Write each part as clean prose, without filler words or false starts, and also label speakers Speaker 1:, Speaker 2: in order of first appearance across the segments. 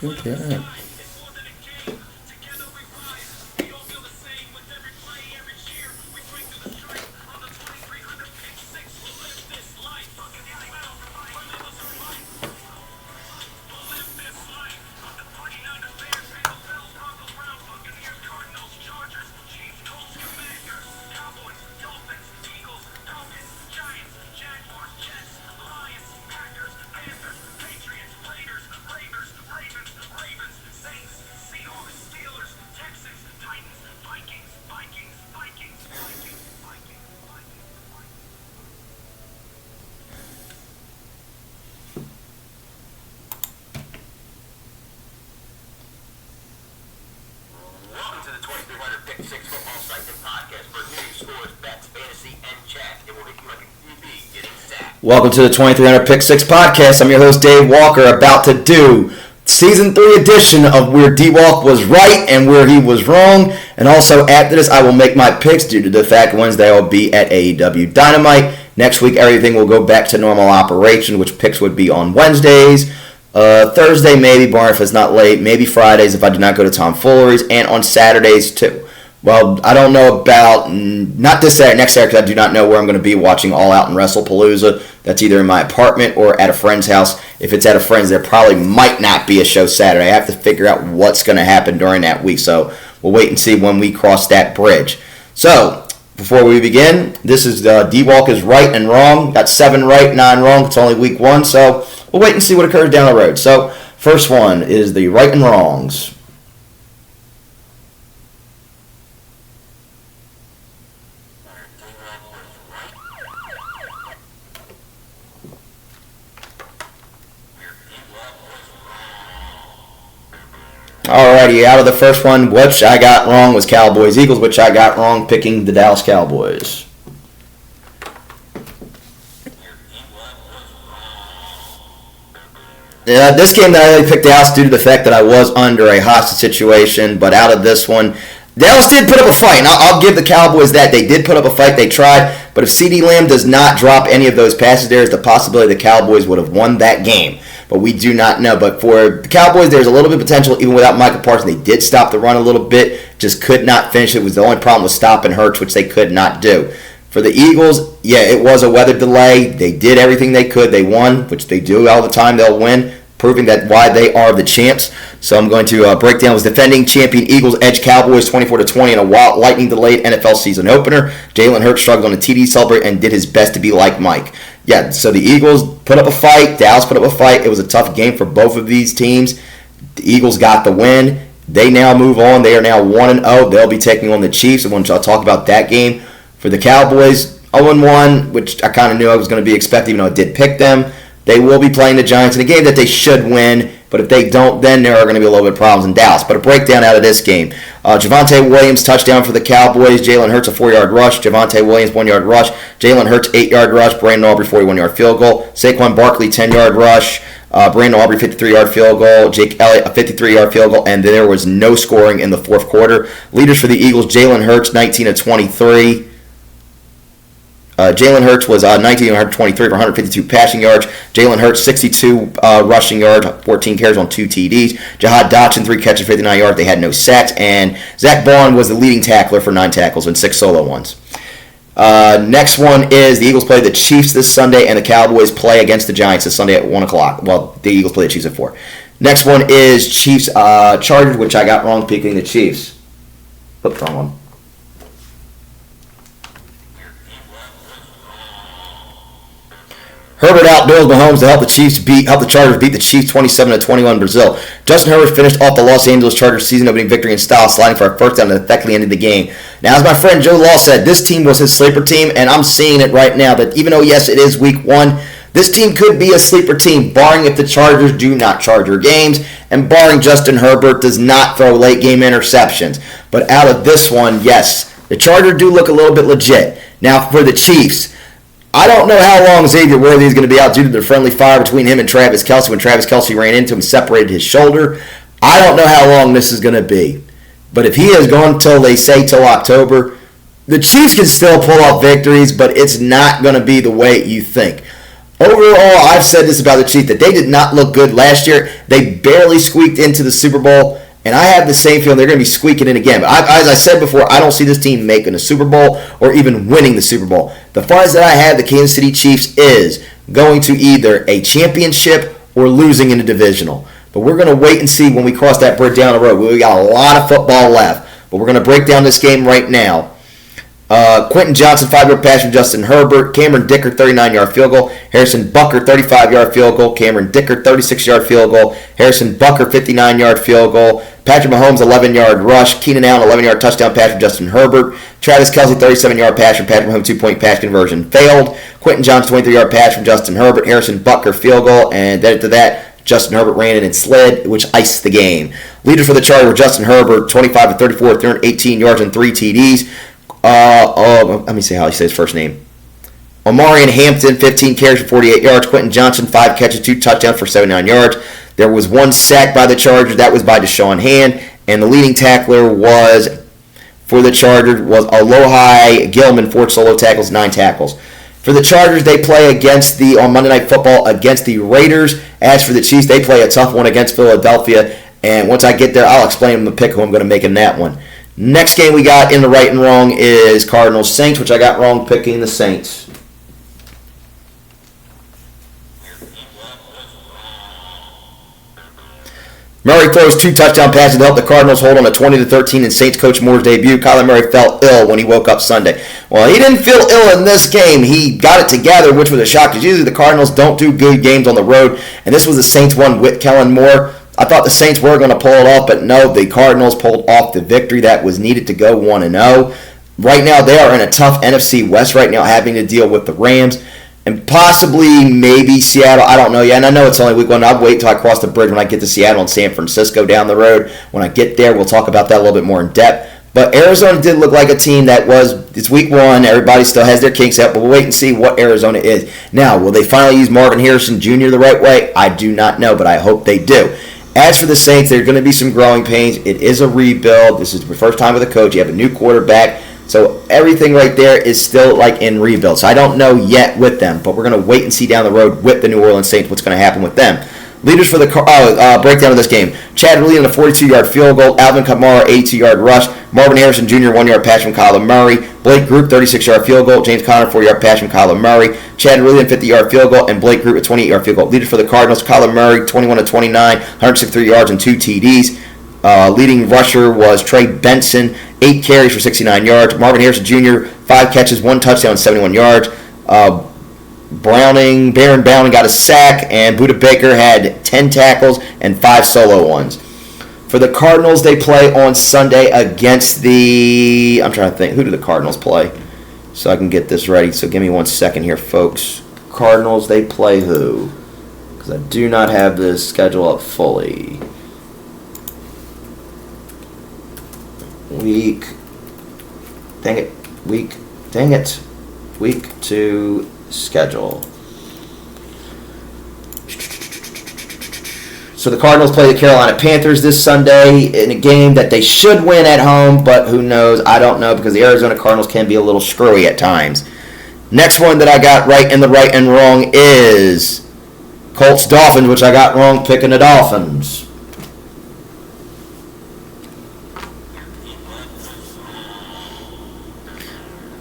Speaker 1: Okay. Welcome to the 2300 Pick 6 podcast. I'm your host, Dave Walker, about to do Season 3 edition of where DWALK was right and where he was wrong. And also after this, I will make my picks due to the fact Wednesday I will be at AEW Dynamite. Next week, everything will go back to normal operation, which picks would be on Wednesdays. Thursday, maybe, barring if it's not late. Maybe Fridays if I do not go to Tom Fullery's. And on Saturdays, too. Well, I don't know about, not this Saturday, next Saturday, because I do not know where I'm going to be watching All Out and WrestlePalooza. That's either in my apartment or at a friend's house. If it's at a friend's, there probably might not be a show Saturday. I have to figure out what's going to happen during that week, so we'll wait and see when we cross that bridge. So, before we begin, this is DWALK is right and wrong. Got 7 right, 9 wrong. It's only week 1, so we'll wait and see what occurs down the road. So, first one is the right and wrongs. Alrighty, out of the first one, which I got wrong was Cowboys-Eagles, which I got wrong picking the Dallas Cowboys. Yeah, this game that I really picked Dallas due to the fact that I was under a hostage situation, but out of this one, Dallas did put up a fight, and I'll give the Cowboys that. They did put up a fight, they tried, but if CeeDee Lamb does not drop any of those passes, there is the possibility the Cowboys would have won that game. But we do not know. But for the Cowboys, there's a little bit of potential even without Michael Parsons. They did stop the run a little bit, just could not finish it. Was the only problem was stopping Hurts, which they could not do. For the Eagles, yeah, it was a weather delay. They did everything they could. They won, which they do all the time. They'll win, proving that why they are the champs. So I'm going to break down was defending champion Eagles edge Cowboys 24-20 in a lightning delayed NFL season opener. Jalen Hurts struggled on a TD celebrate and did his best to be like Mike. Yeah, so the Eagles put up a fight. Dallas put up a fight. It was a tough game for both of these teams. The Eagles got the win. They now move on. They are now 1-0. They'll be taking on the Chiefs, and I'll talk about that game. For the Cowboys, 0-1, which I kind of knew I was going to be expecting, even though I did pick them. They will be playing the Giants in a game that they should win, but if they don't, then there are going to be a little bit of problems in Dallas. But a breakdown out of this game. Javonte Williams, touchdown for the Cowboys. Jalen Hurts, a 4-yard rush. Javonte Williams, 1-yard rush. Jalen Hurts, 8-yard rush. Brandon Aubrey, 41-yard field goal. Saquon Barkley, 10-yard rush. Brandon Aubrey, 53-yard field goal. Jake Elliott, a 53-yard field goal. And there was no scoring in the fourth quarter. Leaders for the Eagles, Jalen Hurts, 19-23. Jalen Hurts was 19-23 for 152 passing yards. Jalen Hurts, 62 rushing yards, 14 carries on 2 TDs. Jahad Dotson, 3 catches, 59 yards. They had no sacks. And Zach Bond was the leading tackler for 9 tackles and 6 solo ones. Next one is the Eagles play the Chiefs this Sunday, and the Cowboys play against the Giants this Sunday at 1 o'clock. Well, the Eagles play the Chiefs at 4. Next one is Chiefs Chargers, which I got wrong picking the Chiefs. Oops, wrong one. Herbert outdoors Mahomes to help the Chargers beat the Chiefs 27-21 in Brazil. Justin Herbert finished off the Los Angeles Chargers season-opening victory in style, sliding for a first down and effectively ended the game. Now, as my friend Joe Law said, this team was his sleeper team, and I'm seeing it right now that even though, yes, it is week 1, this team could be a sleeper team, barring if the Chargers do not Charger games, and barring Justin Herbert does not throw late-game interceptions. But out of this one, yes, the Chargers do look a little bit legit. Now, for the Chiefs, I don't know how long Xavier Worthy is going to be out due to the friendly fire between him and Travis Kelce when Travis Kelce ran into him and separated his shoulder. I don't know how long this is going to be. But if he is gone till October, the Chiefs can still pull off victories, but it's not going to be the way you think. Overall, I've said this about the Chiefs, that they did not look good last year. They barely squeaked into the Super Bowl, and I have the same feeling they're going to be squeaking in again. But as I said before, I don't see this team making the Super Bowl or even winning the Super Bowl. The farthest that I have the Kansas City Chiefs is going to either a championship or losing in the divisional. But we're going to wait and see when we cross that bridge down the road. We got a lot of football left, but we're going to break down this game right now. Quentin Johnson, 5-yard pass from Justin Herbert. Cameron Dicker, 39-yard field goal. Harrison Bucker, 35-yard field goal. Cameron Dicker, 36-yard field goal. Harrison Bucker, 59-yard field goal. Patrick Mahomes, 11-yard rush. Keenan Allen, 11-yard touchdown pass from Justin Herbert. Travis Kelce, 37-yard pass from Patrick Mahomes, 2-point pass conversion failed. Quentin Johnson, 23-yard pass from Justin Herbert. Harrison Bucker, field goal. And then after that, Justin Herbert ran in and slid, which iced the game. Leaders for the Chargers were Justin Herbert, 25 of 34, 318 yards and 3 TDs. Let me see how he says his first name. Omarion Hampton, 15 carries for 48 yards. Quentin Johnson, 5 catches, 2 touchdowns for 79 yards. There was 1 sack by the Chargers. That was by Deshaun Hand. And the leading tackler for the Chargers was Alohi Gilman, 4 solo tackles, 9 tackles. For the Chargers, they play on Monday Night Football against the Raiders. As for the Chiefs, they play a tough one against Philadelphia. And once I get there, I'll explain the pick who I'm going to make in that one. Next game we got in the right and wrong is Cardinals-Saints, which I got wrong picking the Saints. Murray throws 2 touchdown passes to help the Cardinals hold on to 20-13 in Saints coach Moore's debut. Kyler Murray felt ill when he woke up Sunday. Well, he didn't feel ill in this game. He got it together, which was a shock, because usually the Cardinals don't do good games on the road, and this was the Saints one with Kellen Moore. I thought the Saints were going to pull it off, but no, the Cardinals pulled off the victory that was needed to go 1-0. Right now, they are in a tough NFC West right now, having to deal with the Rams and possibly maybe Seattle. I don't know yet, and I know it's only week 1. I'll wait until I cross the bridge when I get to Seattle and San Francisco down the road. When I get there, we'll talk about that a little bit more in depth. But Arizona did look like a team it's week 1. Everybody still has their kinks out, but we'll wait and see what Arizona is. Now, will they finally use Marvin Harrison Jr. the right way? I do not know, but I hope they do. As for the Saints, there are going to be some growing pains. It is a rebuild. This is the first time with a coach. You have a new quarterback. So everything right there is still in rebuild. So I don't know yet with them, but we're going to wait and see down the road with the New Orleans Saints what's going to happen with them. Leaders for the breakdown of this game. Chad Lee on a 42-yard field goal. Alvin Kamara, 82-yard rush. Marvin Harrison Jr., 1-yard pass from Kyler Murray. Blake Group, 36-yard field goal. James Conner, 4-yard pass from Kyler Murray. Chad Lee, 50-yard field goal. And Blake Group, a 28-yard field goal. Leaders for the Cardinals. Kyler Murray, 21 of 29, 163 yards and 2 TDs. Leading rusher was Trey Benson, 8 carries for 69 yards. Marvin Harrison Jr., 5 catches, 1 touchdown, 71 yards. Baron Browning got a sack, and Budda Baker had 10 tackles and 5 solo ones. For the Cardinals, they play on Sunday against I'm trying to think, who do the Cardinals play? So I can get this ready. So give me 1 second here, folks. Cardinals, they play who? Because I do not have this schedule up fully. Week 2 schedule. So the Cardinals play the Carolina Panthers this Sunday in a game that they should win at home, but who knows? I don't know, because the Arizona Cardinals can be a little screwy at times. Next one that I got right in the right and wrong is Colts-Dolphins, which I got wrong picking the Dolphins.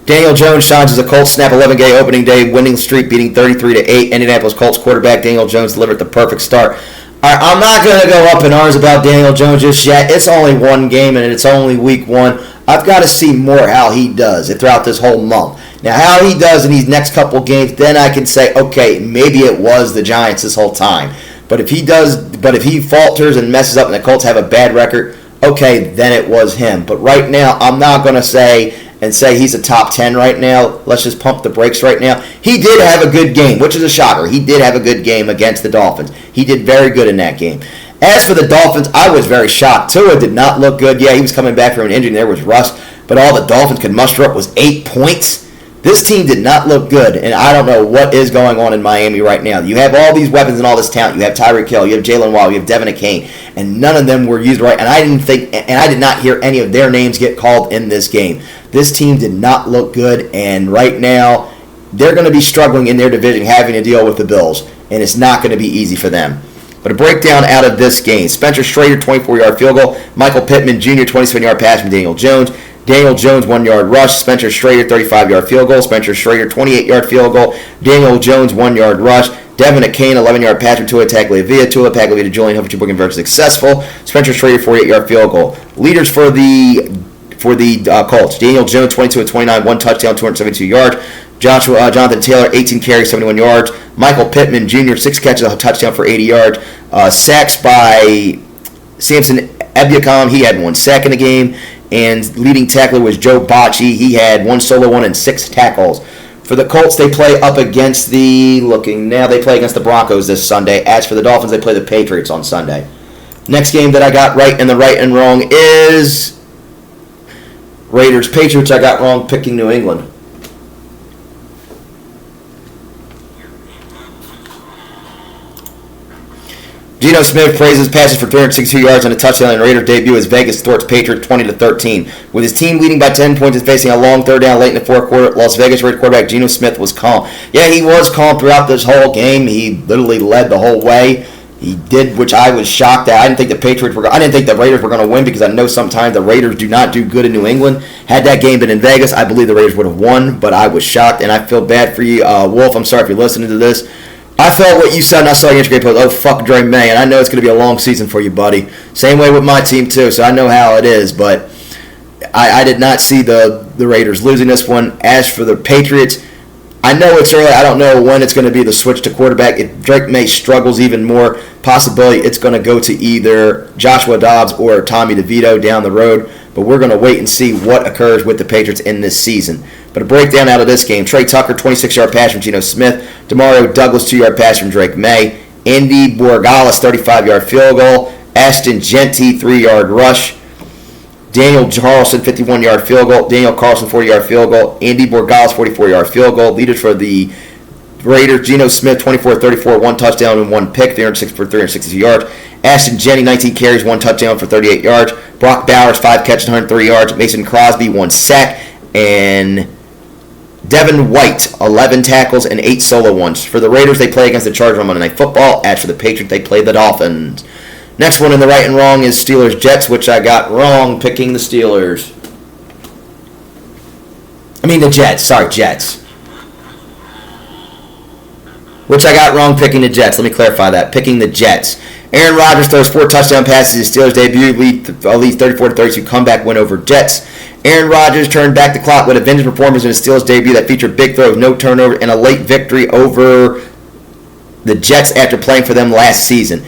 Speaker 1: Daniel Jones shines as a Colts snap 11-game opening day winning streak, beating 33-8. Indianapolis Colts quarterback Daniel Jones delivered the perfect start. All right, I'm not going to go up in arms about Daniel Jones just yet. It's only 1 game, and it's only week 1. I've got to see more how he does throughout this whole month. Now, how he does in these next couple games, then I can say, okay, maybe it was the Giants this whole time. But if he falters and messes up and the Colts have a bad record, okay, then it was him. But right now, I'm not going to say he's a top 10 right now. Let's just pump the brakes right now. He did have a good game, which is a shocker. He did have a good game against the Dolphins. He did very good in that game. As for the Dolphins, I was very shocked. Tua did not look good. Yeah, he was coming back from an injury, and there was rust. But all the Dolphins could muster up was 8 points. This team did not look good, and I don't know what is going on in Miami right now. You have all these weapons and all this talent. You have Tyreek Hill, you have Jalen Waddle, you have Devin Akane, and none of them were used right. And I did not hear any of their names get called in this game. This team did not look good, and right now, they're going to be struggling in their division, having to deal with the Bills, and it's not going to be easy for them. But a breakdown out of this game. Spencer Strader, 24-yard field goal. Michael Pittman Jr., 27-yard pass from Daniel Jones. Daniel Jones, 1-yard rush. Spencer Strader, 35-yard field goal. Spencer Strader, 28-yard field goal. Daniel Jones, 1-yard rush. Devin Akane, 11-yard pass from Tua Tagovailoa. Tua Tagovailoa to Julian Hubbard, 2 point conversion successful. Spencer Strader, 48-yard field goal. Leaders for the Colts. Daniel Jones, 22 of 29, 1 touchdown, 272 yards. Jonathan Taylor, 18 carries, 71 yards. Michael Pittman Jr., 6 catches, a touchdown for 80 yards. Sacks by Samson Ebukam. He had 1 sack in the game. And leading tackler was Joe Bocci. He had 1 solo one and 6 tackles. For the Colts, they play up against they play against the Broncos this Sunday. As for the Dolphins, they play the Patriots on Sunday. Next game that I got right and the right and wrong is Raiders Patriots. I got wrong picking New England. Geno Smith praises passes for 362 yards and a touchdown in Raiders debut as Vegas thwarts Patriots 20-13. With his team leading by 10 points and facing a long third down late in the fourth quarter, Las Vegas Raiders quarterback Geno Smith was calm. Yeah, he was calm throughout this whole game. He literally led the whole way. He did, which I was shocked at. I didn't think the Raiders were going to win because I know sometimes the Raiders do not do good in New England. Had that game been in Vegas, I believe the Raiders would have won, but I was shocked, and I feel bad for you, Wolf. I'm sorry if you're listening to this. I felt what you said, and I saw your Instagram post. Oh, fuck Dre May, and I know it's going to be a long season for you, buddy. Same way with my team, too, so I know how it is, but I did not see the Raiders losing this one. As for the Patriots, I know it's early. I don't know when it's going to be the switch to quarterback. If Drake May struggles even more, possibility it's going to go to either Joshua Dobbs or Tommy DeVito down the road, but we're going to wait and see what occurs with the Patriots in this season. But a breakdown out of this game. Trey Tucker, 26-yard pass from Geno Smith. Demario Douglas, 2-yard pass from Drake May. Andy Borregales, 35-yard field goal. Ashton Genty, 3-yard rush. Daniel Carlson, 51-yard field goal. Daniel Carlson, 40-yard field goal. Andy Borregales, 44-yard field goal. Leaders for the Raiders, Geno Smith, 24-34, 1 touchdown and 1 pick, 362 yards. Ashton Genty, 19 carries, 1 touchdown for 38 yards. Brock Bowers, 5 catches, 103 yards. Mason Crosby, 1 sack. And Devin White, 11 tackles and 8 solo ones. For the Raiders, they play against the Chargers on Monday Night Football. As for the Patriots, they play the Dolphins. Next one in the right and wrong is Steelers-Jets, which I got wrong picking the Steelers. The Jets. Sorry, Jets. Which I got wrong picking the Jets. Let me clarify that. Picking the Jets. Aaron Rodgers throws 4 touchdown passes. His Steelers debut lead 34-32 comeback win over Jets. Aaron Rodgers turned back the clock with a vintage performance in his Steelers debut that featured big throws, no turnover, and a late victory over the Jets after playing for them last season.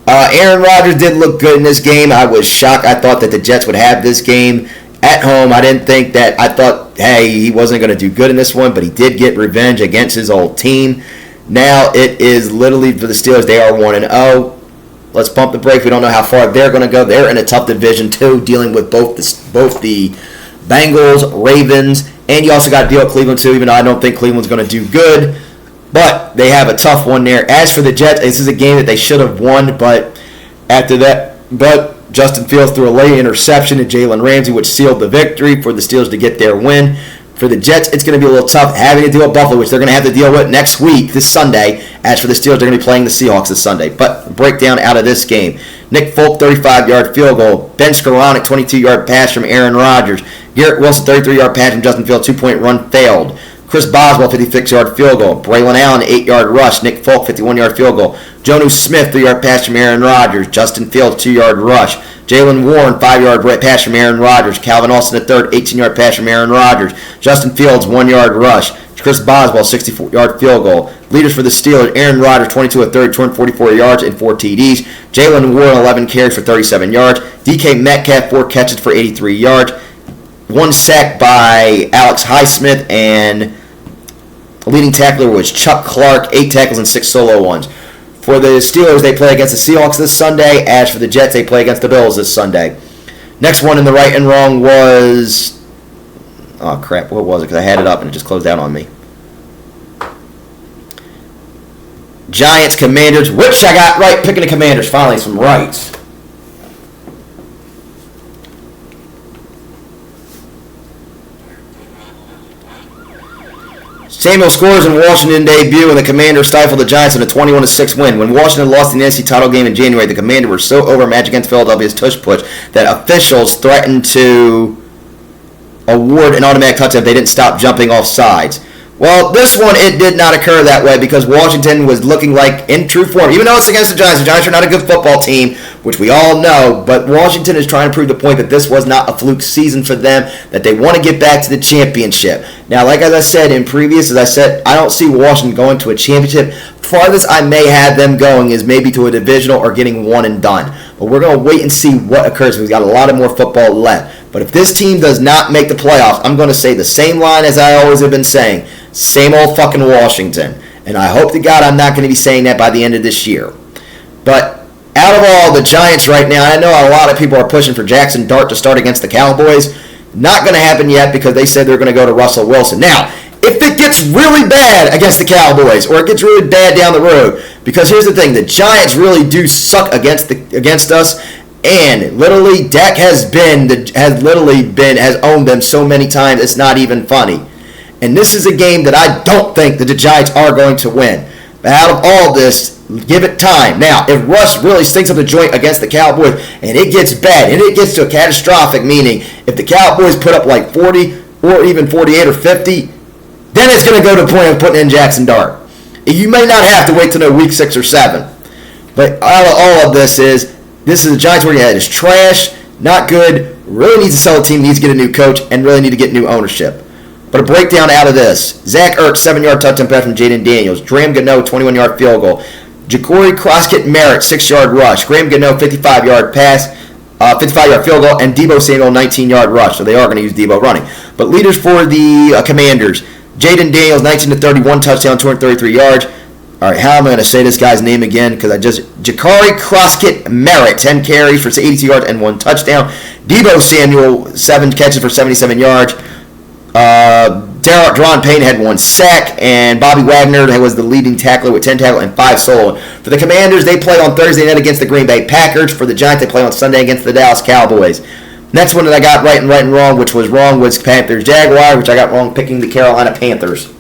Speaker 1: Aaron Rodgers did look good in this game. I was shocked. I thought that the Jets would have this game at home. I thought, hey, he wasn't going to do good in this one, but he did get revenge against his old team. Now it is literally for the Steelers. They are 1-0. Let's pump the brakes. We don't know how far they're going to go. They're in a tough division, too, dealing with both the Bengals, Ravens, and you also got to deal with Cleveland, too, even though I don't think Cleveland's going to do good. But they have a tough one there. As for the Jets, this is a game that they should have won, but Justin Fields threw a late interception to Jalen Ramsey, which sealed the victory for the Steelers to get their win. For the Jets, it's going to be a little tough having to deal with Buffalo, which they're going to have to deal with next week, this Sunday. As for the Steelers, they're going to be playing the Seahawks this Sunday. But breakdown out of this game. Nick Folk, 35-yard field goal. Ben Skoranek, 22-yard pass from Aaron Rodgers. Garrett Wilson, 33-yard pass from Justin Fields, 2-point run failed. Chris Boswell, 56-yard field goal. Braylon Allen, 8-yard rush. Nick Folk, 51-yard field goal. Jonnu Smith, 3-yard pass from Aaron Rodgers. Justin Fields, 2-yard rush. Jalen Warren, 5-yard pass from Aaron Rodgers. Calvin Austin, the third, 18-yard pass from Aaron Rodgers. Justin Fields, 1-yard rush. Chris Boswell, 64-yard field goal. Leaders for the Steelers, Aaron Rodgers, 22 of 30, 244 yards and 4 TDs. Jalen Warren, 11 carries for 37 yards. DK Metcalf, 4 catches for 83 yards. 1 sack by Alex Highsmith, and leading tackler was Chuck Clark, 8 tackles and 6 solo ones. For the Steelers, they play against the Seahawks this Sunday. As for the Jets, they play against the Bills this Sunday. Next one in the right and wrong was... Oh, crap. What was it? Because I had it up and it just closed out on me. Giants, Commanders, which I got right. Picking the Commanders. Finally, some rights. Samuel scores in Washington debut, and the Commanders stifled the Giants in a 21-6 win. When Washington lost the NFC title game in January, the Commanders were so overmatched against Philadelphia's tush-push that officials threatened to award an automatic touchdown if they didn't stop jumping off sides. Well, this one, it did not occur that way because Washington was looking like in true form. Even though it's against the Giants are not a good football team, which we all know, but Washington is trying to prove the point that this was not a fluke season for them, that they want to get back to the championship. Now, like as I said in previous, as I said, I don't see Washington going to a championship. Farthest I may have them going is maybe to a divisional or getting one and done. But we're going to wait and see what occurs. We've got a lot of more football left. But if this team does not make the playoffs, I'm going to say the same line as I always have been saying. Same old fucking Washington. And I hope to God I'm not going to be saying that by the end of this year. But out of all the Giants right now, I know a lot of people are pushing for Jackson Dart to start against the Cowboys. Not going to happen yet because they said they're going to go to Russell Wilson. Now, if it gets really bad against the Cowboys or it gets really bad down the road, because here's the thing, the Giants really do suck against us, and literally Dak has owned them so many times it's not even funny. And this is a game that I don't think that the Giants are going to win. But out of all this, give it time. Now, if Russ really stinks up the joint against the Cowboys and it gets bad and it gets to a catastrophic, meaning if the Cowboys put up like 40 or even 48 or 50, then it's going to go to the point of putting in Jackson Dart. You may not have to wait till week 6 or 7. But all of this is the Giants working ahead is trash, not good, really needs to sell the team, needs to get a new coach, and really need to get new ownership. But a breakdown out of this. Zach Ertz, 7-yard touchdown pass from Jaden Daniels. Graham Gano, 21-yard field goal. Ja'Cory Croskett-Merritt, 6-yard rush. Graham Gano, 55-yard pass, 55-yard field goal, and Deebo Samuel, 19-yard rush. So they are going to use Deebo running. But leaders for the Commanders. Jaden Daniels, 19-31, touchdown, 233 yards. All right, how am I going to say this guy's name again? Because Ja'Cory Croskett-Merritt, 10 carries for 82 yards and 1 touchdown. Deebo Samuel, 7 catches for 77 yards. Deron Payne had 1 sack, and Bobby Wagner was the leading tackler with 10 tackles and 5 solo. For the Commanders, they play on Thursday night against the Green Bay Packers. For the Giants, they play on Sunday against the Dallas Cowboys. Next one that I got right and wrong, which was wrong, was Panthers-Jaguars, which I got wrong picking the Carolina Panthers.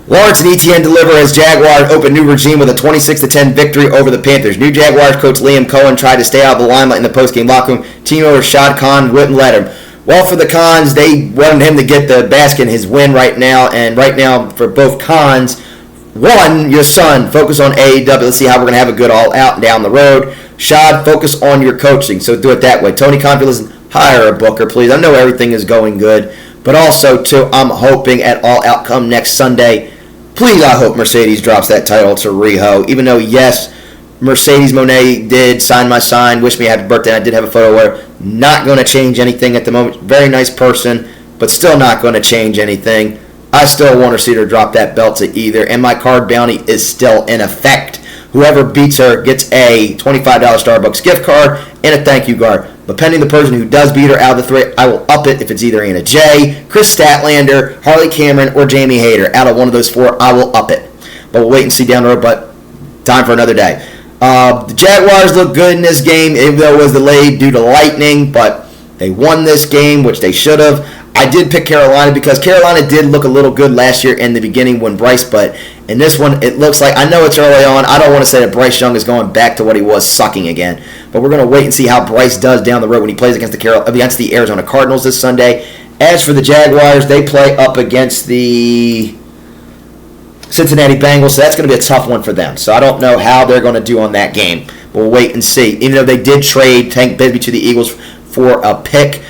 Speaker 1: Lawrence and Etienne deliver as Jaguars open new regime with a 26-10 victory over the Panthers. New Jaguars coach Liam Cohen tried to stay out of the limelight in the postgame locker room. Team owner Shad Khan wouldn't let him. Well, for the Khans, they wanted him to get the basket in his win right now. And right now, for both Khans, one, your son, focus on AEW. Let's see how we're going to have a good all-out down the road. Shad, focus on your coaching. So do it that way. Tony Khan, listen, hire a booker, please. I know everything is going good. But also, too, I'm hoping at all-out come next Sunday. Please, I hope Mercedes drops that title to Riho. Even though, yes, Mercedes Moné did sign my sign, wish me a happy birthday, and I did have a photo with her. Not going to change anything at the moment. Very nice person, but still not going to change anything. I still want to see her drop that belt to either, and my card bounty is still in effect. Whoever beats her gets a $25 Starbucks gift card and a thank you card. But pending the person who does beat her out of the 3, I will up it if it's either Anna Jay, Chris Statlander, Harley Cameron, or Jamie Hayter. Out of one of those 4, I will up it. But we'll wait and see down the road, but time for another day. The Jaguars look good in this game, even though it was delayed due to lightning, but they won this game, which they should have. I did pick Carolina because Carolina did look a little good last year in the beginning when Bryce, but in this one, it looks like, I know it's early on, I don't want to say that Bryce Young is going back to what he was sucking again, but we're going to wait and see how Bryce does down the road when he plays against the Arizona Cardinals this Sunday. As for the Jaguars, they play up against the Cincinnati Bengals, so that's going to be a tough one for them. So I don't know how they're going to do on that game. We'll wait and see. Even though they did trade Tank Bigsby to the Eagles for a pick,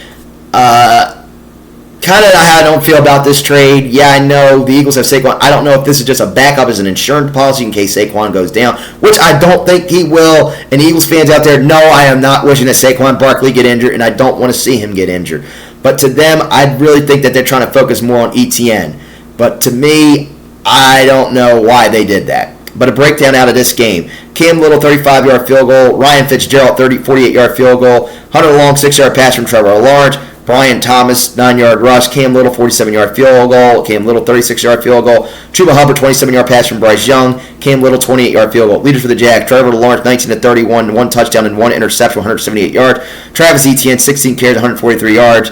Speaker 1: kind of how I don't feel about this trade. Yeah, I know the Eagles have Saquon. I don't know if this is just a backup as an insurance policy in case Saquon goes down, which I don't think he will. And Eagles fans out there, no, I am not wishing that Saquon Barkley get injured, and I don't want to see him get injured. But to them, I really think that they're trying to focus more on ETN. But to me, I don't know why they did that. But a breakdown out of this game. Cam Little, 35-yard field goal. Ryan Fitzgerald, 48-yard field goal. Hunter Long, 6-yard pass from Trevor Lawrence. Brian Thomas, 9-yard rush. Cam Little, 47-yard field goal. Cam Little, 36-yard field goal. Chuba Hubbard, 27-yard pass from Bryce Young. Cam Little, 28-yard field goal. Leaders for the Jags, Trevor Lawrence, 19-31, 1 touchdown and 1 interception, 178 yards. Travis Etienne, 16 carries, 143 yards.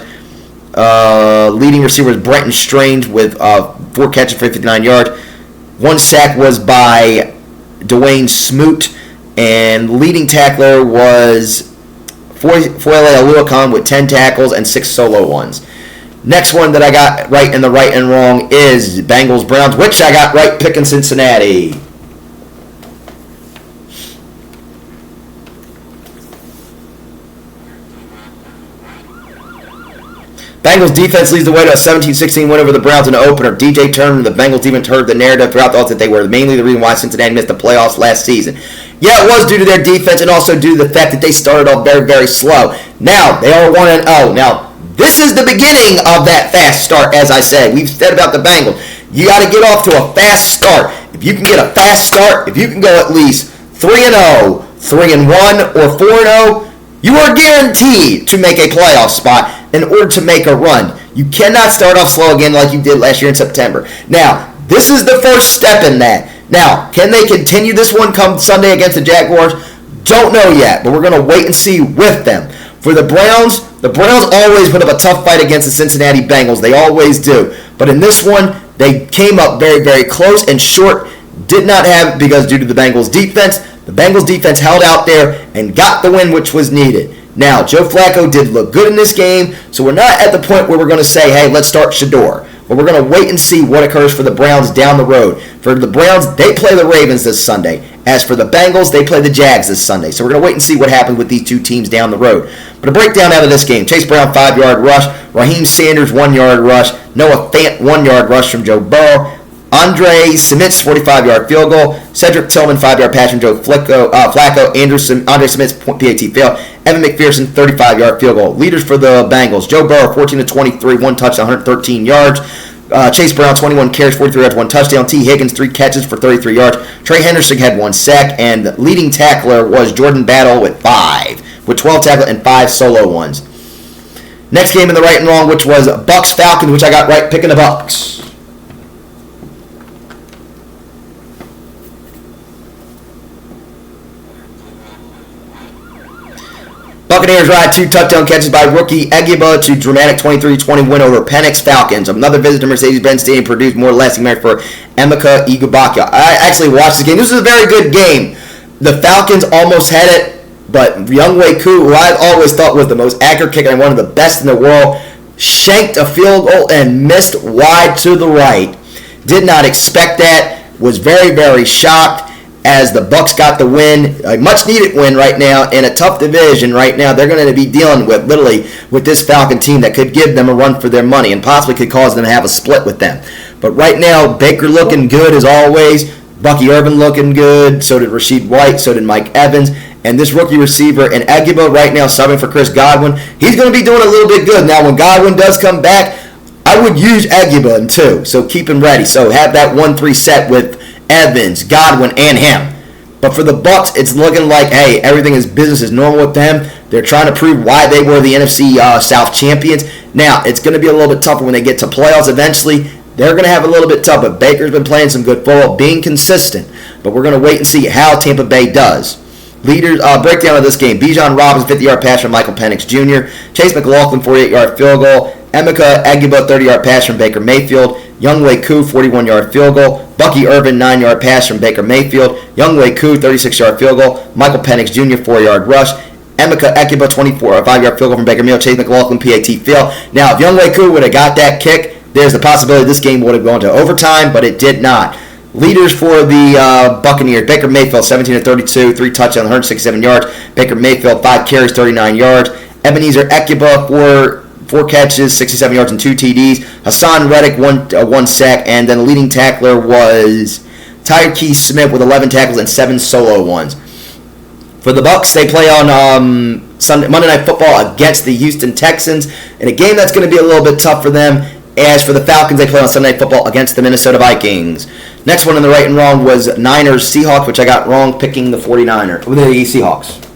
Speaker 1: Leading receiver was Brenton Strange with 4 catches for 59 yards. 1 sack was by Dwayne Smoot. And leading tackler was Foyle Aluakon with 10 tackles and 6 solo ones. Next one that I got right in the right and wrong is Bengals-Browns, which I got right picking Cincinnati. Bengals defense leads the way to a 17-16 win over the Browns in the opener. DJ Turner, the Bengals even heard the narrative throughout the offseason that they were mainly the reason why Cincinnati missed the playoffs last season. Yeah, it was due to their defense and also due to the fact that they started off very, very slow. Now, they are 1-0. Now, this is the beginning of that fast start, as I said. We've said about the Bengals. You got to get off to a fast start. If you can get a fast start, if you can go at least 3-0, 3-1, or 4-0, you are guaranteed to make a playoff spot in order to make a run. You cannot start off slow again like you did last year in September. Now, this is the first step in that. Now, can they continue this one come Sunday against the Jaguars? Don't know yet, but we're going to wait and see with them. For the Browns always put up a tough fight against the Cincinnati Bengals. They always do. But in this one, they came up very, very close and short. Did not have it because due to the Bengals defense. The Bengals defense held out there and got the win which was needed. Now, Joe Flacco did look good in this game, so we're not at the point where we're going to say, hey, let's start Shador. But we're going to wait and see what occurs for the Browns down the road. For the Browns, they play the Ravens this Sunday. As for the Bengals, they play the Jags this Sunday. So we're going to wait and see what happens with these two teams down the road. But a breakdown out of this game. Chase Brown, 5-yard rush. Raheem Sanders, 1-yard rush. Noah Fant, 1-yard rush from Joe Burrow. Andre Smith's 45-yard field goal. Cedric Tillman, 5-yard pass from Joe Flacco. Andre Smith's PAT fail. Evan McPherson, 35-yard field goal. Leaders for the Bengals. Joe Burrow, 14-23, 1 touchdown, 113 yards. Chase Brown, 21 carries, 43 yards, 1 touchdown. T. Higgins, 3 catches for 33 yards. Trey Henderson had 1 sack. And leading tackler was Jordan Battle with 5. With 12 tackles and 5 solo ones. Next game in the right and wrong, which was Bucs-Falcons, which I got right picking the Bucs. Buccaneers ride 2 touchdown catches by rookie Eguiba to dramatic 23-20 win over Penix Falcons. Another visit to Mercedes-Benz Stadium produced more lasting merit for Emeka Igubaka. I actually watched this game. This was a very good game. The Falcons almost had it, but Younghoe Koo, who I've always thought was the most accurate kicker and one of the best in the world, shanked a field goal and missed wide to the right. Did not expect that. Was very, very shocked. As the Bucs got the win, a much-needed win right now in a tough division right now. They're going to be dealing with, literally, with this Falcon team that could give them a run for their money and possibly could cause them to have a split with them. But right now, Baker looking good as always. Bucky Irvin looking good. So did Rashid White. So did Mike Evans. And this rookie receiver, and Eguiba right now subbing for Chris Godwin. He's going to be doing a little bit good. Now, when Godwin does come back, I would use Eguiba too. So keep him ready. So have that 1-3 set with Evans, Godwin, and him. But for the Bucs, it's looking like, hey, everything is business as normal with them. They're trying to prove why they were the NFC South champions. Now, it's going to be a little bit tougher when they get to playoffs eventually. They're going to have a little bit tough, but Baker's been playing some good football, being consistent. But we're going to wait and see how Tampa Bay does. Leaders breakdown of this game. Bijan Robinson, 50-yard pass from Michael Penix Jr. Chase McLaughlin, 48-yard field goal. Emeka Eguiba, 30-yard pass from Baker Mayfield. Younghoe Koo, 41-yard field goal. Bucky Irvin, 9-yard pass from Baker Mayfield. Younghoe Koo, 36-yard field goal. Michael Penix Jr., 4-yard rush. Emeka Eguiba, 5-yard field goal from Baker Mayfield. Chase McLaughlin, PAT fail. Now, if Younghoe Koo would have got that kick, there's the possibility this game would have gone to overtime, but it did not. Leaders for the Buccaneers. Baker Mayfield, 17-32, 3 touchdowns, 167 yards. Baker Mayfield, 5 carries, 39 yards. Ebenezer Eguiba, 4 catches, 67 yards, and 2 TDs. Hassan Reddick, 1 sack, and then the leading tackler was Tyreek Smith with 11 tackles and 7 solo ones. For the Bucs, they play on Monday Night Football against the Houston Texans in a game that's going to be a little bit tough for them. As for the Falcons, they play on Sunday Night Football against the Minnesota Vikings. Next one in the right and wrong was Niners-Seahawks, which I got wrong picking the 49ers, the Seahawks.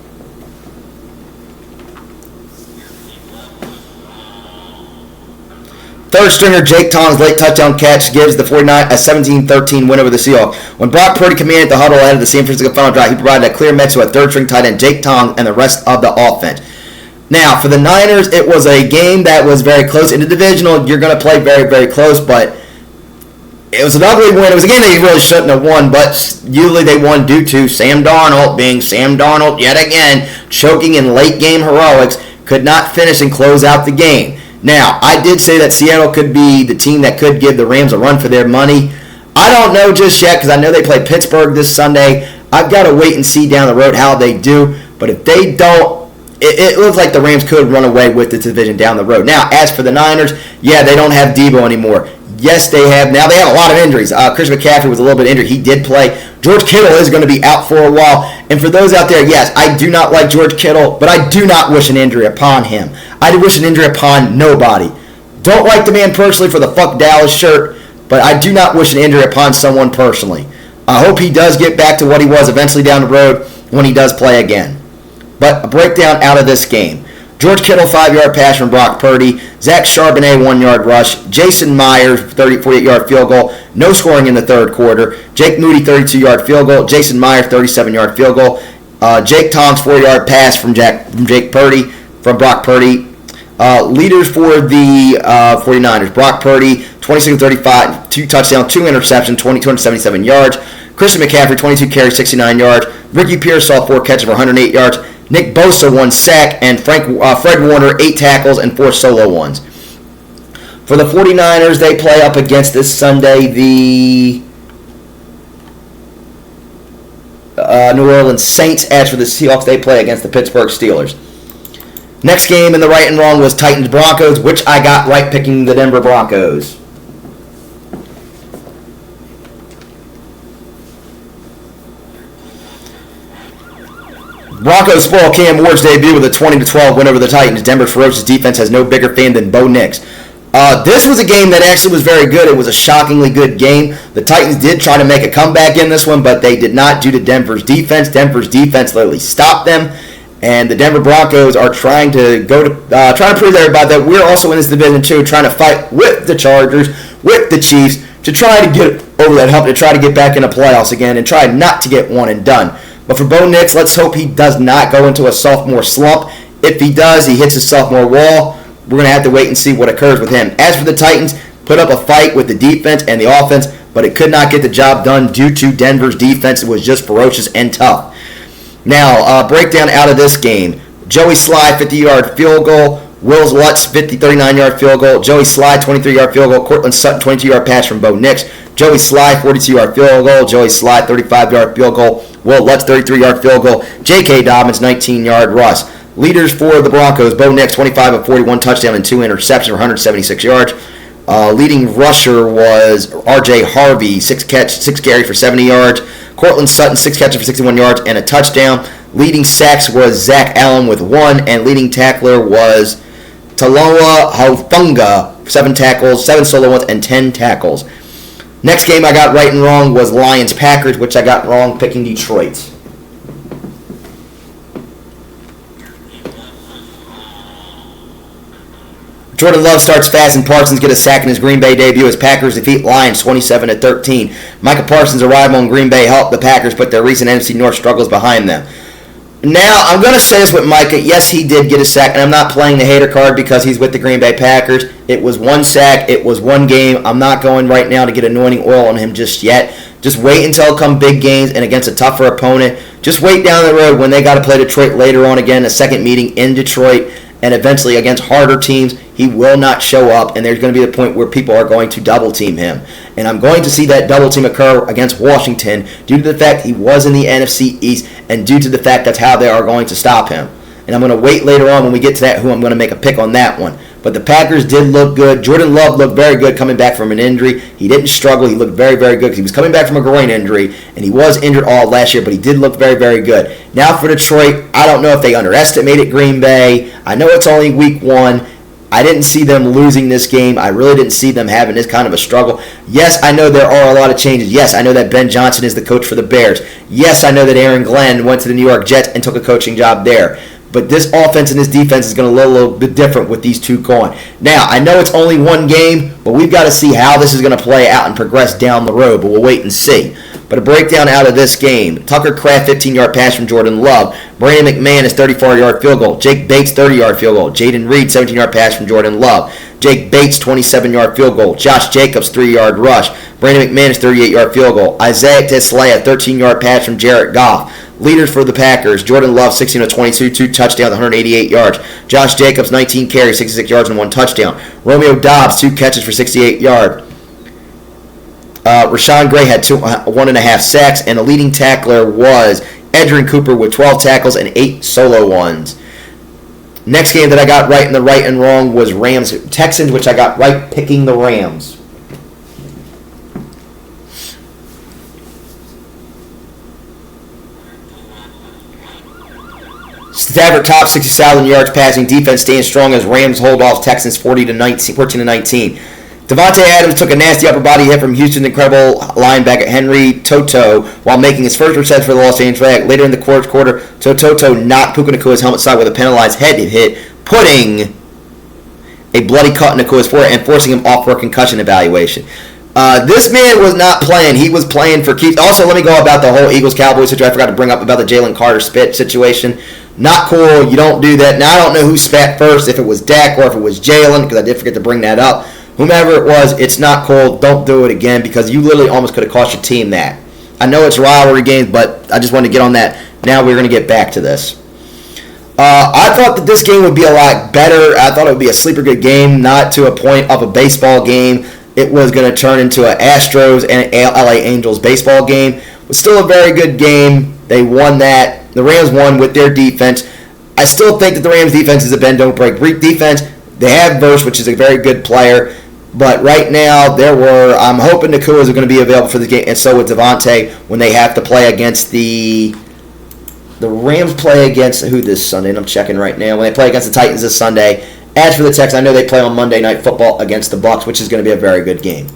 Speaker 1: Third stringer Jake Tong's late touchdown catch gives the 49 a 17-13 win over the Seahawks. When Brock Purdy commanded the huddle ahead of the San Francisco final drive, he provided a clear mix to a third-string tight end Jake Tong and the rest of the offense. Now, for the Niners, it was a game that was very close. In the divisional, you're going to play very, very close, but it was an ugly win. It was a game they really shouldn't have won, but usually they won due to Sam Darnold being Sam Darnold yet again, choking in late game heroics, could not finish and close out the game. Now, I did say that Seattle could be the team that could give the Rams a run for their money. I don't know just yet because I know they play Pittsburgh this Sunday. I've got to wait and see down the road how they do, but if they don't, it looks like the Rams could run away with the division down the road. Now, as for the Niners, yeah, they don't have Debo anymore. Yes, they have. Now, they have a lot of injuries. Chris McCaffrey was a little bit injured. He did play. George Kittle is going to be out for a while. And for those out there, yes, I do not like George Kittle, but I do not wish an injury upon him. I wish an injury upon nobody. Don't like the man personally for the Fuck Dallas shirt, but I do not wish an injury upon someone personally. I hope he does get back to what he was eventually down the road when he does play again. But a breakdown out of this game. George Kittle, 5-yard pass from Brock Purdy. Zach Charbonnet, 1-yard rush. Jason Myers, 48-yard field goal. No scoring in the third quarter. Jake Moody, 32-yard field goal. Jason Myers, 37-yard field goal. Jake Tom's 4-yard pass from Brock Purdy. Leaders for the 49ers. Brock Purdy, 26-35, 2 touchdowns, 2 interceptions, 277 yards. Christian McCaffrey, 22 carries, 69 yards. Ricky Pearsall, 4 catches for 108 yards. Nick Bosa, 1 sack, and Fred Warner, 8 tackles and 4 solo ones. For the 49ers, they play up against this Sunday the New Orleans Saints. As for the Seahawks, they play against the Pittsburgh Steelers. Next game in the right and wrong was Titans-Broncos, which I got right picking the Denver Broncos. Broncos spoil Cam Ward's debut with a 20-12 win over the Titans. Denver's ferocious defense has no bigger fan than Bo Nix. This was a game that actually was very good. It was a shockingly good game. The Titans did try to make a comeback in this one, but they did not due to Denver's defense. Denver's defense literally stopped them, and the Denver Broncos are trying to prove to everybody that we're also in this division too, trying to fight with the Chargers, with the Chiefs, to try to get over that hump, to try to get back in the playoffs again, and try not to get one and done. But for Bo Nix, let's hope he does not go into a sophomore slump. If he does, he hits his sophomore wall. We're going to have to wait and see what occurs with him. As for the Titans, put up a fight with the defense and the offense, but it could not get the job done due to Denver's defense. It was just ferocious and tough. Now, breakdown out of this game. Joey Sly, 50-yard field goal. Will Lutz, 39-yard field goal. Joey Sly, 23-yard field goal. Cortland Sutton, 22-yard pass from Bo Nix. Joey Sly, 42-yard field goal. Joey Sly, 35-yard field goal. Will Lutz, 33-yard field goal. J.K. Dobbins, 19-yard rush. Leaders for the Broncos, Bo Nix, 25 of 41, touchdown and 2 interceptions for 176 yards. Leading rusher was R.J. Harvey, 6 carries for 70 yards. Cortland Sutton, 6 catches for 61 yards and a touchdown. Leading sacks was Zach Allen with 1, and leading tackler was Taloa Haufunga, 7 tackles, 7 solo ones, and 10 tackles. Next game I got right and wrong was Lions-Packers, which I got wrong picking Detroit. Jordan Love starts fast and Parsons get a sack in his Green Bay debut as Packers defeat Lions 27-13. Micah Parsons' arrival in Green Bay helped the Packers put their recent NFC North struggles behind them. Now, I'm going to say this with Micah. Yes, he did get a sack, and I'm not playing the hater card because he's with the Green Bay Packers. It was 1 sack. It was 1 game. I'm not going right now to get anointing oil on him just yet. Just wait until come big games and against a tougher opponent. Just wait down the road when they got to play Detroit later on again, a second meeting in Detroit, and eventually against harder teams, he will not show up, and there's going to be the point where people are going to double team him. And I'm going to see that double team occur against Washington due to the fact he was in the NFC East and due to the fact that's how they are going to stop him. And I'm going to wait later on when we get to that who I'm going to make a pick on that one. But the Packers did look good. Jordan Love looked very good coming back from an injury. He didn't struggle. He looked very, very good because he was coming back from a groin injury, and he was injured all last year, but he did look very, very good. Now for Detroit, I don't know if they underestimated Green Bay. I know it's only week 1. I didn't see them losing this game. I really didn't see them having this kind of a struggle. Yes, I know there are a lot of changes. Yes, I know that Ben Johnson is the coach for the Bears. Yes, I know that Aaron Glenn went to the New York Jets and took a coaching job there. but this offense and this defense is going to look a little bit different with these two going. Now, I know it's only one game, but we've got to see how this is going to play out and progress down the road, but we'll wait and see. But a breakdown out of this game. Tucker Kraft, 15-yard pass from Jordan Love. Brandon McManus, 34-yard field goal. Jake Bates, 30-yard field goal. Jaden Reed, 17-yard pass from Jordan Love. Jake Bates, 27-yard field goal. Josh Jacobs, 3-yard rush. Brandon McManus, 38-yard field goal. Isaiah Teslaya, 13-yard pass from Jared Goff. Leaders for the Packers, Jordan Love, 16 of 22, 2 touchdowns, 188 yards. Josh Jacobs, 19 carries, 66 yards, and 1 touchdown. Romeo Doubs, 2 catches for 68 yards. Rashawn Gray had 1.5 sacks, and the leading tackler was Edgerrin Cooper with 12 tackles and 8 solo ones. Next game that I got right in the right and wrong was Rams-Texans, which I got right picking the Rams. Stafford top 60,000 yards passing. Defense staying strong as Rams hold off Texans 14-19. Devontae Adams took a nasty upper body hit from Houston's incredible linebacker Henry Toto while making his first reception for the Los Angeles Rams. Later in the fourth quarter, Toto knocked Puka Nakua's helmet side with a penalized head hit, putting a bloody cut in Nakua's forehead and forcing him off for a concussion evaluation. This man was not playing. He was playing for keeps. Also, let me go about the whole Eagles-Cowboys situation. I forgot to bring up about the Jalen Carter spit situation. Not cool. You don't do that. Now, I don't know who spat first, if it was Dak or if it was Jalen, because I did forget to bring that up. Whomever it was, it's not cool. Don't do it again, because you literally almost could have cost your team that. I know it's rivalry games, but I just wanted to get on that. Now we're going to get back to this. I thought that this game would be a lot better. I thought it would be a sleeper good game, not to a point of a baseball game. It was going to turn into an Astros and LA Angels baseball game. It was still a very good game. They won that. The Rams won with their defense. I still think that the Rams defense is a bend-don't-break defense. They have Verse, which is a very good player. But right now, I'm hoping Nakua is going to be available for the game, and so with Devontae when they have to play against the Rams play against who this Sunday? And I'm checking right now. When they play against the Titans this Sunday. As for the Texans, I know they play on Monday Night Football against the Bucs, which is going to be a very good game.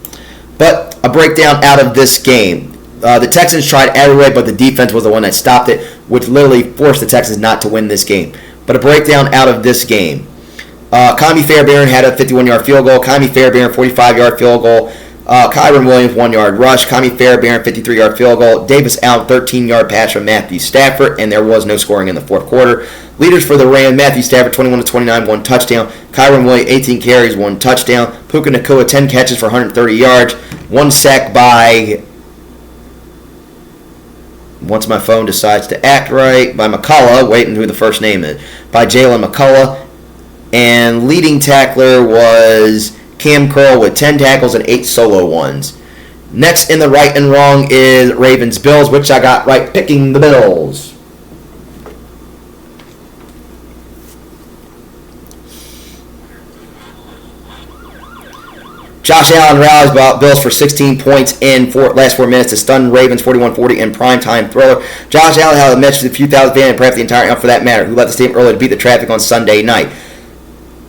Speaker 1: But a breakdown out of this game. The Texans tried every way, but the defense was the one that stopped it, which literally forced the Texans not to win this game. But a breakdown out of this game. Kami Fairbairn had a 51-yard field goal. Kami Fairbairn, 45-yard field goal. Kyron Williams, 1-yard rush. Kami Fairbairn, 53-yard field goal. Davis Allen, 13-yard pass from Matthew Stafford, and there was no scoring in the fourth quarter. Leaders for the Rams, Matthew Stafford, 21-29, 1 touchdown. Kyron Williams, 18 carries, 1 touchdown. Puka Nacua, 10 catches for 130 yards. 1 sack by, once my phone decides to act right, by McCullough, waiting who the first name is, by Jalen McCullough. And leading tackler was Cam Curl with 10 tackles and 8 solo ones. Next in the right and wrong is Ravens-Bills, which I got right picking the Bills. Josh Allen rallies Bills for 16 points in last 4 minutes to stun Ravens 41-40 in primetime thriller. Josh Allen had a match with a few thousand fans and perhaps the entire for that matter, who left the stadium early to beat the traffic on Sunday night.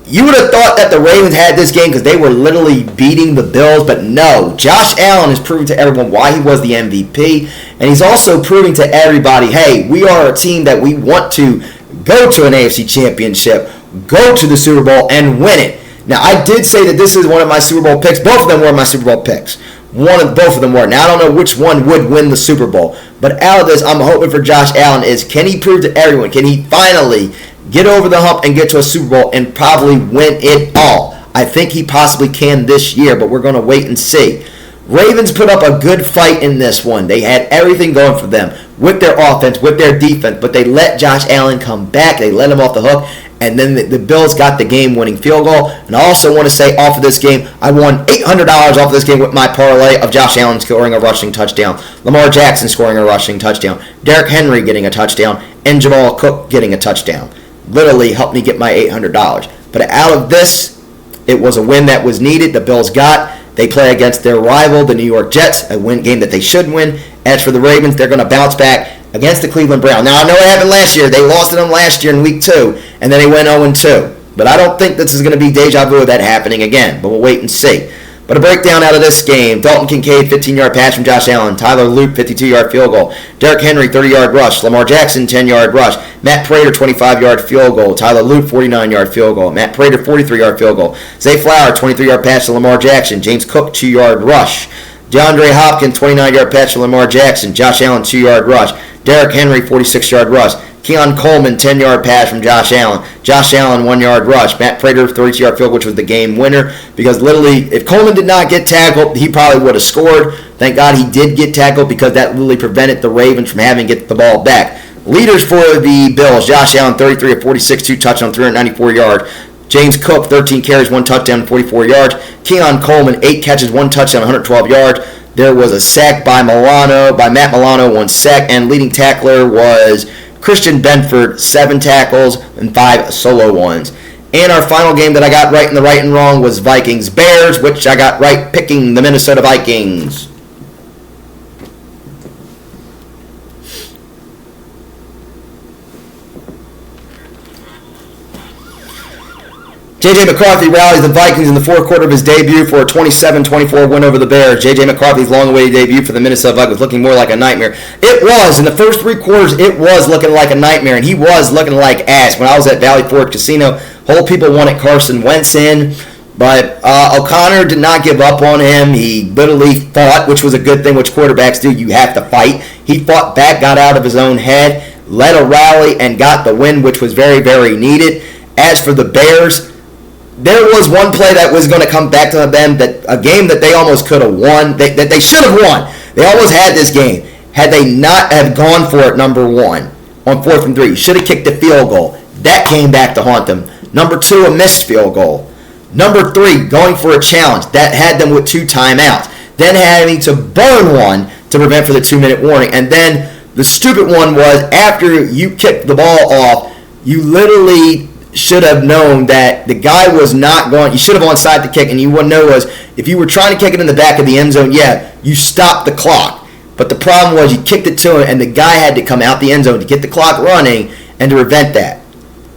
Speaker 1: You would have thought that the Ravens had this game because they were literally beating the Bills, but no. Josh Allen has proven to everyone why he was the MVP, and he's also proving to everybody, hey, we are a team that we want to go to an AFC Championship, go to the Super Bowl, and win it. Now, I did say that this is one of my Super Bowl picks. Both of them were my Super Bowl picks. Both of them were. Now, I don't know which one would win the Super Bowl, but out of this, I'm hoping for Josh Allen is, can he prove to everyone, can he finally get over the hump and get to a Super Bowl and probably win it all? I think he possibly can this year, but we're going to wait and see. Ravens put up a good fight in this one. They had everything going for them with their offense, with their defense, but they let Josh Allen come back. They let him off the hook, and then the Bills got the game-winning field goal. And I also want to say off of this game, I won $800 off of this game with my parlay of Josh Allen scoring a rushing touchdown, Lamar Jackson scoring a rushing touchdown, Derrick Henry getting a touchdown, and Jamal Cook getting a touchdown. Literally helped me get my $800. But out of this, it was a win that was needed. The Bills got. They play against their rival, the New York Jets, a game that they should win. As for the Ravens, they're going to bounce back against the Cleveland Browns. Now, I know it happened last year. They lost to them last year in Week 2, and then they went 0-2. But I don't think this is going to be deja vu of that happening again. But we'll wait and see. But a breakdown out of this game. Dalton Kincaid, 15-yard pass from Josh Allen. Tyler Loop, 52-yard field goal. Derrick Henry, 30-yard rush. Lamar Jackson, 10-yard rush. Matt Prater, 25-yard field goal. Tyler Loop, 49-yard field goal. Matt Prater, 43-yard field goal. Zay Flower, 23-yard pass to Lamar Jackson. James Cook, 2-yard rush. DeAndre Hopkins, 29-yard pass to Lamar Jackson. Josh Allen, 2-yard rush. Derrick Henry, 46-yard rush. Keon Coleman, 10-yard pass from Josh Allen. Josh Allen, 1-yard rush. Matt Prater, 32-yard field, which was the game winner. Because literally, if Coleman did not get tackled, he probably would have scored. Thank God he did get tackled because that literally prevented the Ravens from having to get the ball back. Leaders for the Bills, Josh Allen, 33 of 46, 2 touchdowns, 394 yards. James Cook, 13 carries, 1 touchdown, 44 yards. Keon Coleman, 8 catches, 1 touchdown, 112 yards. There was a sack by Matt Milano, 1 sack, and leading tackler was Christian Benford, 7 tackles and 5 solo ones. And our final game that I got right in the right and wrong was Vikings-Bears, which I got right picking the Minnesota Vikings. J.J. McCarthy rallies the Vikings in the fourth quarter of his debut for a 27-24 win over the Bears. J.J. McCarthy's long-awaited debut for the Minnesota Vikings looking more like a nightmare. It was. In the first 3 quarters, it was looking like a nightmare, and he was looking like ass. When I was at Valley Forge Casino, whole people wanted Carson Wentz in, but O'Connor did not give up on him. He literally fought, which was a good thing, which quarterbacks do. You have to fight. He fought back, got out of his own head, led a rally, and got the win, which was very, very needed. As for the Bears, there was one play that was going to come back to them, that a game that they almost could have won, that they should have won. They almost had this game. Had they not have gone for it, number 1, on 4th and 3, should have kicked a field goal. That came back to haunt them. Number 2, a missed field goal. Number 3, going for a challenge. That had them with 2 timeouts. Then having to burn one to prevent for the 2-minute warning. And then the stupid one was after you kicked the ball off, you literally should have known that the guy was not going. You should have onside the kick, and you wouldn't know was if you were trying to kick it in the back of the end zone. Yeah, you stopped the clock, but the problem was you kicked it to him, and the guy had to come out the end zone to get the clock running and to prevent that.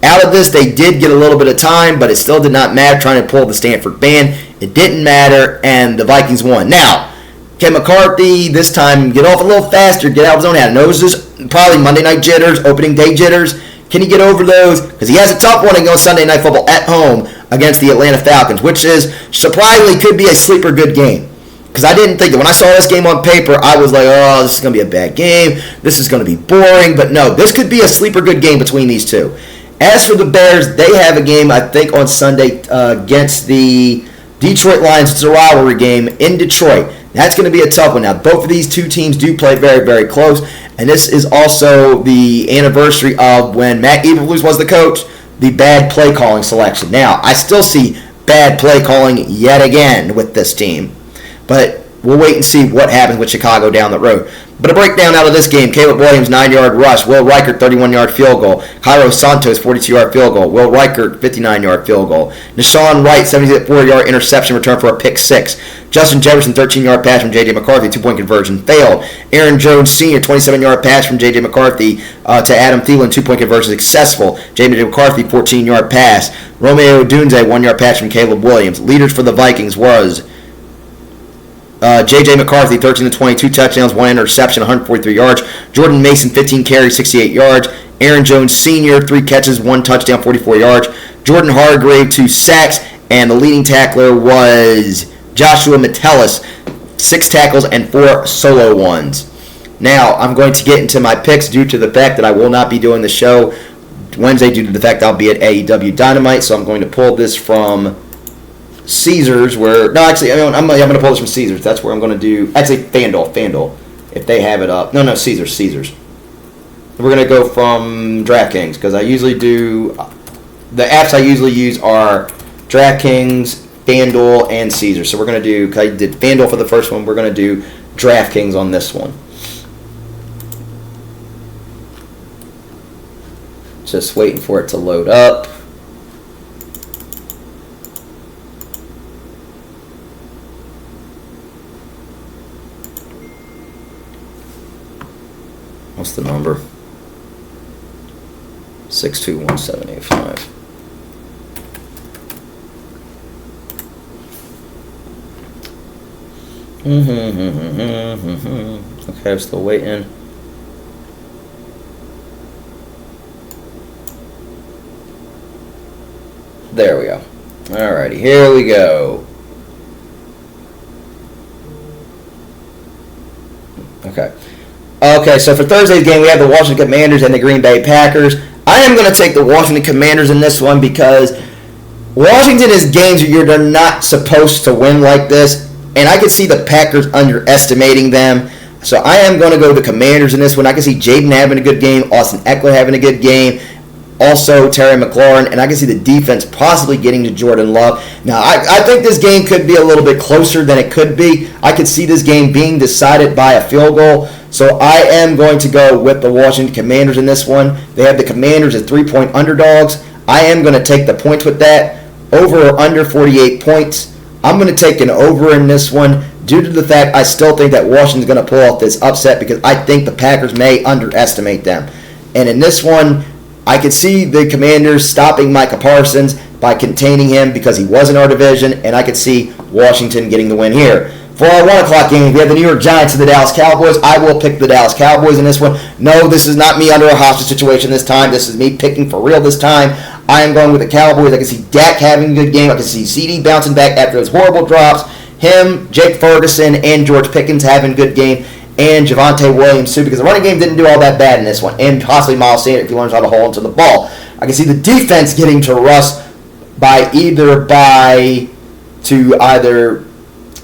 Speaker 1: Out of this, they did get a little bit of time, but it still did not matter. Trying to pull the Stanford ban, it didn't matter, and the Vikings won. Now, can McCarthy this time get off a little faster, get out of his own head? I know this is probably Monday night jitters, opening day jitters. Can he get over those? Because he has a tough one against Sunday Night Football at home against the Atlanta Falcons, which is surprisingly could be a sleeper good game. Because I didn't think that when I saw this game on paper, I was like, oh, this is going to be a bad game. This is going to be boring. But no, this could be a sleeper good game between these two. As for the Bears, they have a game, I think, on Sunday against the Detroit Lions. It's a rivalry game in Detroit. That's going to be a tough one. Now, both of these two teams do play very, very close. And this is also the anniversary of when Matt Eberflus was the coach, the bad play calling selection. Now, I still see bad play calling yet again with this team. But we'll wait and see what happens with Chicago down the road. But a breakdown out of this game, Caleb Williams, 9-yard rush. Will Reichert, 31-yard field goal. Cairo Santos, 42-yard field goal. Will Reichert, 59-yard field goal. Nashawn Wright, 74-yard interception return for a pick 6. Justin Jefferson, 13-yard pass from J.J. McCarthy, 2-point conversion, failed. Aaron Jones Sr., 27-yard pass from J.J. McCarthy to Adam Thielen, 2-point conversion, successful. J.J. McCarthy, 14-yard pass. Romeo Odunze, 1-yard pass from Caleb Williams. Leaders for the Vikings was J.J. McCarthy, 13-20, 2 touchdowns, 1 interception, 143 yards. Jordan Mason, 15 carries, 68 yards. Aaron Jones Sr., 3 catches, 1 touchdown, 44 yards. Jordan Hargrave, 2 sacks. And the leading tackler was Joshua Metellus, 6 tackles and 4 solo ones. Now, I'm going to get into my picks due to the fact that I will not be doing the show Wednesday due to the fact I'll be at AEW Dynamite. So I'm going to pull this from Caesars, I'm going to pull this from Caesars. That's where I'm going to do, actually FanDuel, if they have it up. No, Caesars. We're going to go from DraftKings, because I usually do, the apps I usually use are DraftKings, FanDuel, and Caesars. So we're going to do, because I did FanDuel for the first one, we're going to do DraftKings on this one. Just waiting for it to load up. What's the number? 621-785. Okay, I'm still waiting. There we go. Alrighty, here we go. Okay. Okay, so for Thursday's game, we have the Washington Commanders and the Green Bay Packers. I am going to take the Washington Commanders in this one because Washington is games where they're not supposed to win like this, and I can see the Packers underestimating them. So I am going to go the Commanders in this one. I can see Jaden having a good game, Austin Eckler having a good game, also Terry McLaurin, and I can see the defense possibly getting to Jordan Love. Now, I think this game could be a little bit closer than it could be. I could see this game being decided by a field goal. So I am going to go with the Washington Commanders in this one. They have the Commanders as 3-point underdogs. I am going to take the points with that. Over or under 48 points. I'm going to take an over in this one due to the fact I still think that Washington's going to pull off this upset because I think the Packers may underestimate them. And in this one, I could see the Commanders stopping Micah Parsons by containing him because he was in our division, and I could see Washington getting the win here. For our 1 o'clock game, we have the New York Giants and the Dallas Cowboys. I will pick the Dallas Cowboys in this one. No, this is not me under a hostage situation this time. This is me picking for real this time. I am going with the Cowboys. I can see Dak having a good game. I can see CD bouncing back after those horrible drops. Him, Jake Ferguson, and George Pickens having a good game. And Javonte Williams, too, because the running game didn't do all that bad in this one. And possibly Miles Sanders if he learns how to hold onto the ball. I can see the defense getting to Russ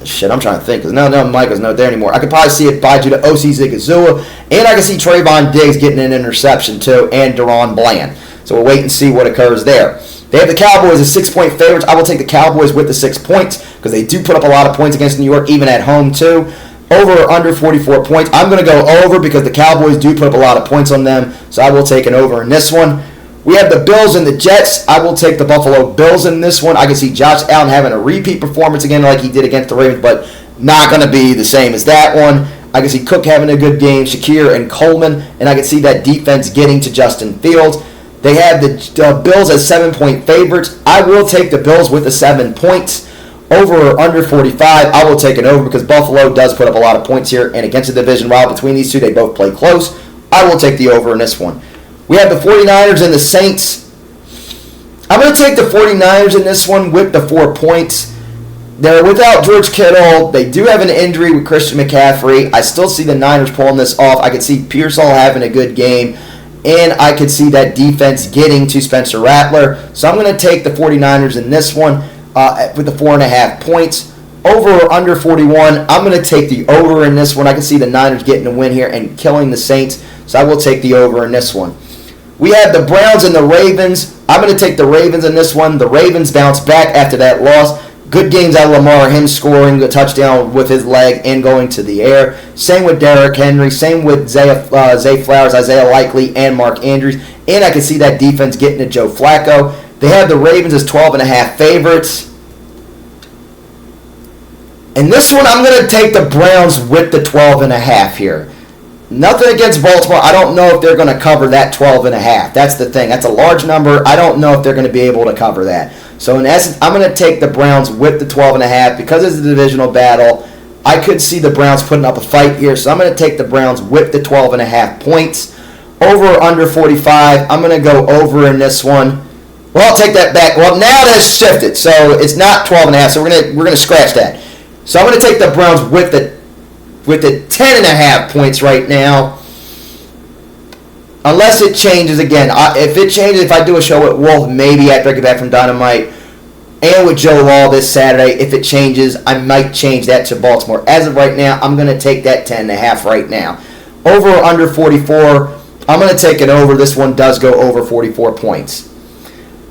Speaker 1: Shit, I'm trying to think. Because no, Michael's not there anymore. I could probably see it by due to O.C. Zigazua. And I can see Trayvon Diggs getting an interception, too. And Deron Bland. So we'll wait and see what occurs there. They have the Cowboys as 6-point favorites. I will take the Cowboys with the 6 points. Because they do put up a lot of points against New York, even at home, too. Over or under 44 points. I'm going to go over because the Cowboys do put up a lot of points on them. So I will take an over in this one. We have the Bills and the Jets. I will take the Buffalo Bills in this one. I can see Josh Allen having a repeat performance again like he did against the Ravens, but not going to be the same as that one. I can see Cook having a good game, Shakir and Coleman, and I can see that defense getting to Justin Fields. They have the Bills as 7-point favorites. I will take the Bills with the 7 points. Over or under 45, I will take an over because Buffalo does put up a lot of points here, and against the division rival between these two, they both play close. I will take the over in this one. We have the 49ers and the Saints. I'm going to take the 49ers in this one with the 4 points. They're without George Kittle. They do have an injury with Christian McCaffrey. I still see the Niners pulling this off. I could see Pearsall having a good game. And I could see that defense getting to Spencer Rattler. So I'm going to take the 49ers in this one with the 4.5 points. Over or under 41, I'm going to take the over in this one. I can see the Niners getting a win here and killing the Saints. So I will take the over in this one. We have the Browns and the Ravens. I'm going to take the Ravens in this one. The Ravens bounce back after that loss. Good games out of Lamar, him scoring a touchdown with his leg and going to the air. Same with Derrick Henry. Same with Zay Flowers, Isaiah Likely, and Mark Andrews. And I can see that defense getting to Joe Flacco. They have the Ravens as 12.5 favorites. In this one, I'm going to take the Browns with the 12.5 here. Nothing against Baltimore. I don't know if they're going to cover that 12.5. That's the thing. That's a large number. I don't know if they're going to be able to cover that. So in essence, I'm going to take the Browns with the 12.5 because it's a divisional battle. I could see the Browns putting up a fight here, so I'm going to take the Browns with the 12.5 points. Over or under 45, I'm going to go over in this one. Well, I'll take that back. Well, now that's shifted, so it's not 12.5, so we're going to scratch that. So I'm going to take the Browns with the 10.5 points right now. Unless it changes again. If it changes, if I do a show with Wolf, maybe after I get back from Dynamite, and with Joe Law this Saturday, if it changes, I might change that to Baltimore. As of right now, I'm going to take that 10.5 right now. Over or under 44, I'm going to take it over. This one does go over 44 points.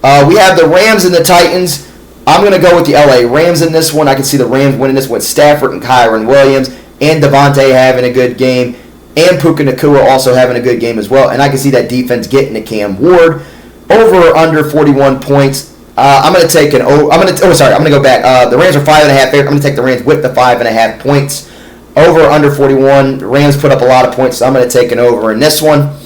Speaker 1: We have the Rams and the Titans. I'm going to go with the LA Rams in this one. I can see the Rams winning this with Stafford and Kyron Williams, and Devontae having a good game, and Puka Nacua also having a good game as well. And I can see that defense getting to Cam Ward. Over or under 41 points. I'm going to take an. I'm going to go back. The Rams are 5.5 favorite. I'm going to take the Rams with the 5.5 points. Over or under 41. The Rams put up a lot of points, so I'm going to take an over in this one.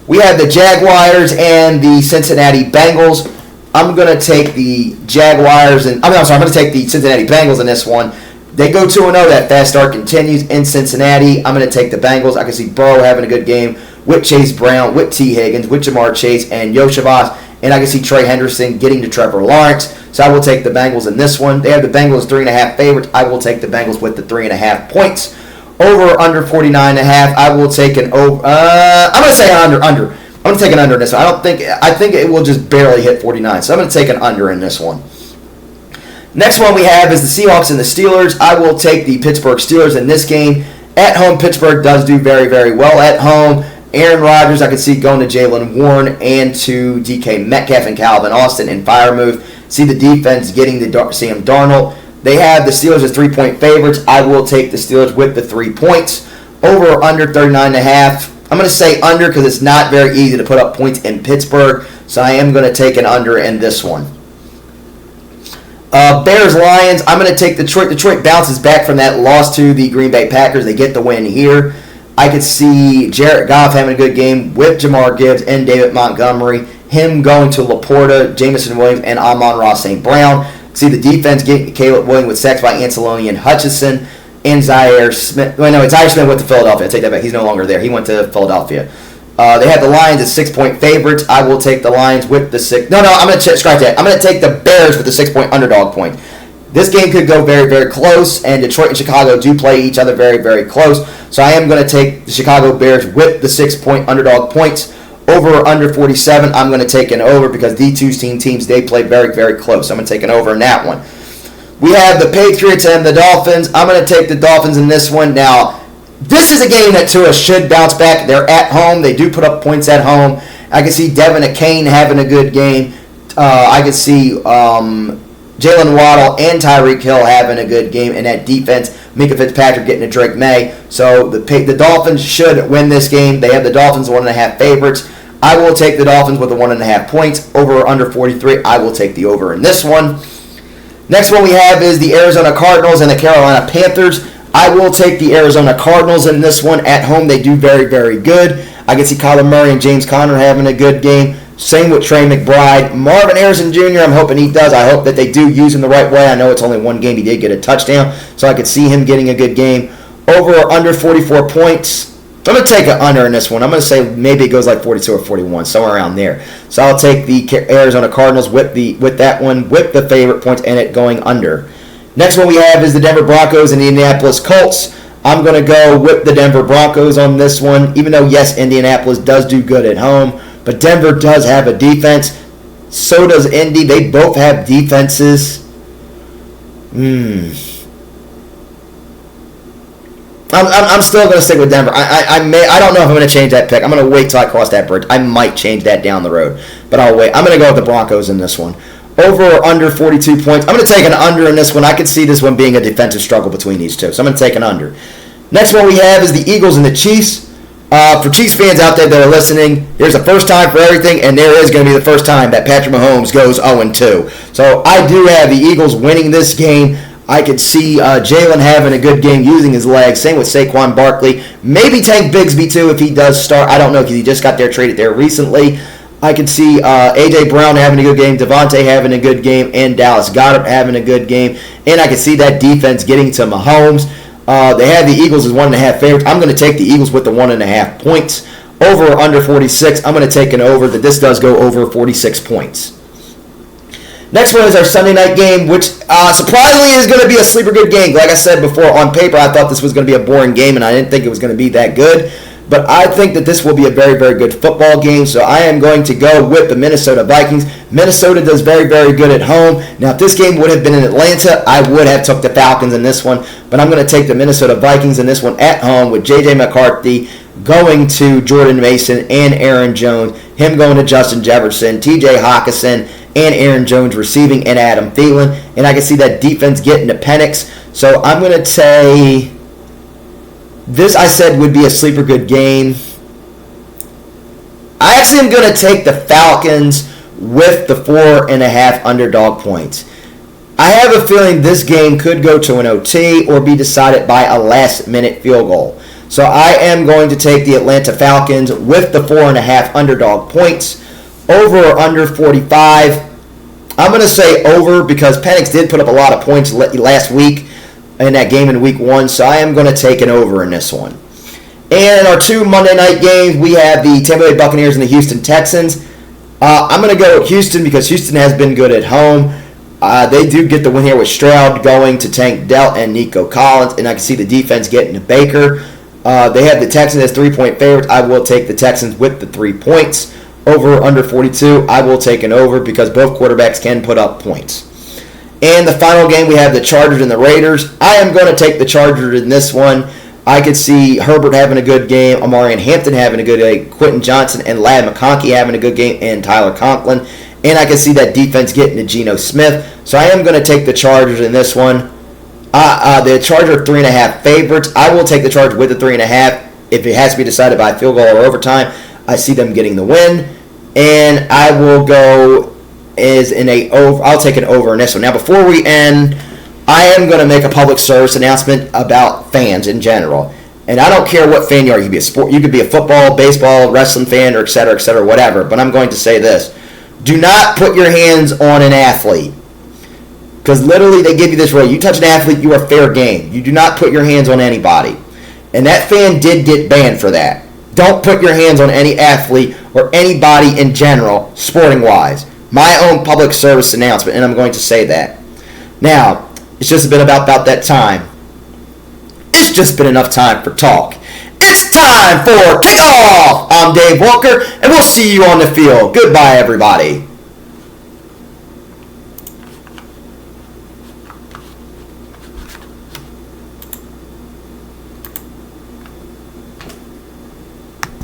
Speaker 1: We have the Jaguars and the Cincinnati Bengals. I'm going to take the Jaguars and I'm going to take the Cincinnati Bengals in this one. They go 2-0. That fast start continues in Cincinnati. I'm going to take the Bengals. I can see Burrow having a good game with Chase Brown, with T. Higgins, with Jamar Chase, and Yoshavas. And I can see Trey Henderson getting to Trevor Lawrence. So I will take the Bengals in this one. They have the Bengals 3.5 favorites. I will take the Bengals with the 3.5 points. Over under 49.5. I will take an over. I'm going to say an under. I'm going to take an under in this one. I think it will just barely hit 49. So I'm going to take an under in this one. Next one we have is the Seahawks and the Steelers. I will take the Pittsburgh Steelers in this game. At home, Pittsburgh does do very, very well at home. Aaron Rodgers, I can see going to Jaylen Warren and to DK Metcalf and Calvin Austin in fire move. See the defense getting to Sam Darnold. They have the Steelers as 3-point favorites. I will take the Steelers with the 3 points. Over or under 39.5. I'm going to say under because it's not very easy to put up points in Pittsburgh. So I am going to take an under in this one. Bears-Lions, I'm going to take Detroit. Detroit bounces back from that loss to the Green Bay Packers. They get the win here. I could see Jared Goff having a good game with Jamar Gibbs and David Montgomery. Him going to Laporta, Jamison Williams, and Amon-Ra St. Brown. See the defense getting Caleb Williams with sacks by Anceloni and Hutchinson. And Zaire Smith. Well, no, Zaire Smith went to Philadelphia. I take that back. He's no longer there. He went to Philadelphia. They have the Lions as 6-point favorites. I will take the Lions with the 6. No, I'm going to scratch that. I'm going to take the Bears with the 6-point underdog point. This game could go very, very close, and Detroit and Chicago do play each other very, very close. So I am going to take the Chicago Bears with the 6-point underdog points. Over or under 47, I'm going to take an over because these two teams, they play very, very close. I'm going to take an over in that one. We have the Patriots and the Dolphins. I'm going to take the Dolphins in this one. Now, this is a game that Tua should bounce back. They're at home. They do put up points at home. I can see Devin Akane having a good game. I can see Jalen Waddle and Tyreek Hill having a good game. And that defense, Minka Fitzpatrick getting to Drake May. So the Dolphins should win this game. They have the Dolphins 1.5 favorites. I will take the Dolphins with the 1.5 points. Over or under 43, I will take the over in this one. Next one we have is the Arizona Cardinals and the Carolina Panthers. I will take the Arizona Cardinals in this one. At home, they do very, very good. I can see Kyler Murray and James Conner having a good game. Same with Trey McBride. Marvin Harrison Jr., I'm hoping he does. I hope that they do use him the right way. I know it's only one game. He did get a touchdown, so I could see him getting a good game. Over or under 44 points. I'm going to take an under in this one. I'm going to say maybe it goes like 42 or 41, somewhere around there. So I'll take the Arizona Cardinals with that one, with the favorite points and it going under. Next one we have is the Denver Broncos and the Indianapolis Colts. I'm going to go with the Denver Broncos on this one, even though, yes, Indianapolis does do good at home, but Denver does have a defense. So does Indy. They both have defenses. I'm still going to stick with Denver. I don't know if I'm going to change that pick. I'm going to wait till I cross that bridge. I might change that down the road, but I'll wait. I'm going to go with the Broncos in this one. Over or under 42 points. I'm going to take an under in this one. I could see this one being a defensive struggle between these two, so I'm going to take an under. Next one we have is the Eagles and the Chiefs. For Chiefs fans out there that are listening, there's a first time for everything, and there is going to be the first time that Patrick Mahomes goes 0-2. So I do have the Eagles winning this game. I could see Jalen having a good game using his legs. Same with Saquon Barkley. Maybe Tank Bigsby too if he does start. I don't know because he just got there traded there recently. I could see A.J. Brown having a good game, Devontae having a good game, and Dallas Goedert having a good game. And I could see that defense getting to Mahomes. They have the Eagles as 1.5 favorites. I'm going to take the Eagles with the 1.5 points. Over or under 46. I'm going to take an over that this does go over 46 points. Next one is our Sunday night game, which surprisingly is going to be a sleeper good game. Like I said before, on paper, I thought this was going to be a boring game, and I didn't think it was going to be that good. But I think that this will be a very, very good football game, so I am going to go with the Minnesota Vikings. Minnesota does very, very good at home. Now, if this game would have been in Atlanta, I would have took the Falcons in this one, but I'm going to take the Minnesota Vikings in this one at home with J.J. McCarthy going to Jordan Mason and Aaron Jones, him going to Justin Jefferson, T.J. Hawkinson, and Aaron Jones receiving, and Adam Thielen. And I can see that defense getting to Penix. So I'm going to say this, I said, would be a sleeper good game. I actually am going to take the Falcons with the 4.5 underdog points. I have a feeling this game could go to an OT or be decided by a last-minute field goal. So I am going to take the Atlanta Falcons with the 4.5 underdog points. Over or under 45. I'm going to say over because Penix did put up a lot of points last week. in that game in week 1, so I am going to take an over in this one. And our 2 Monday night games, we have the Tampa Bay Buccaneers and the Houston Texans. I'm going to go with Houston because Houston has been good at home. They do get the win here with Stroud going to Tank Dell and Nico Collins, and I can see the defense getting to Baker. They have the Texans as 3-point favorites. I will take the Texans with the 3 points. Over under 42, I will take an over because both quarterbacks can put up points. And the final game, we have the Chargers and the Raiders. I am going to take the Chargers in this one. I could see Herbert having a good game, Amarian Hampton having a good game, Quentin Johnson and Ladd McConkey having a good game, and Tyler Conklin. And I can see that defense getting to Geno Smith. So I am going to take the Chargers in this one. The Chargers are 3.5 favorites. I will take the Chargers with the 3.5. If it has to be decided by field goal or overtime, I see them getting the win. And I will go I'll take an over in this one. Now, before we end, I am going to make a public service announcement about fans in general. And I don't care what fan you are. You could be a football, baseball, wrestling fan, or et cetera, whatever. But I'm going to say this. Do not put your hands on an athlete. Because literally they give you this rule. You touch an athlete, you are fair game. You do not put your hands on anybody. And that fan did get banned for that. Don't put your hands on any athlete or anybody in general, sporting-wise. My own public service announcement, and I'm going to say that. Now, it's just been about that time. It's just been enough time for talk. It's time for kickoff! I'm Dave Walker, and we'll see you on the field. Goodbye, everybody.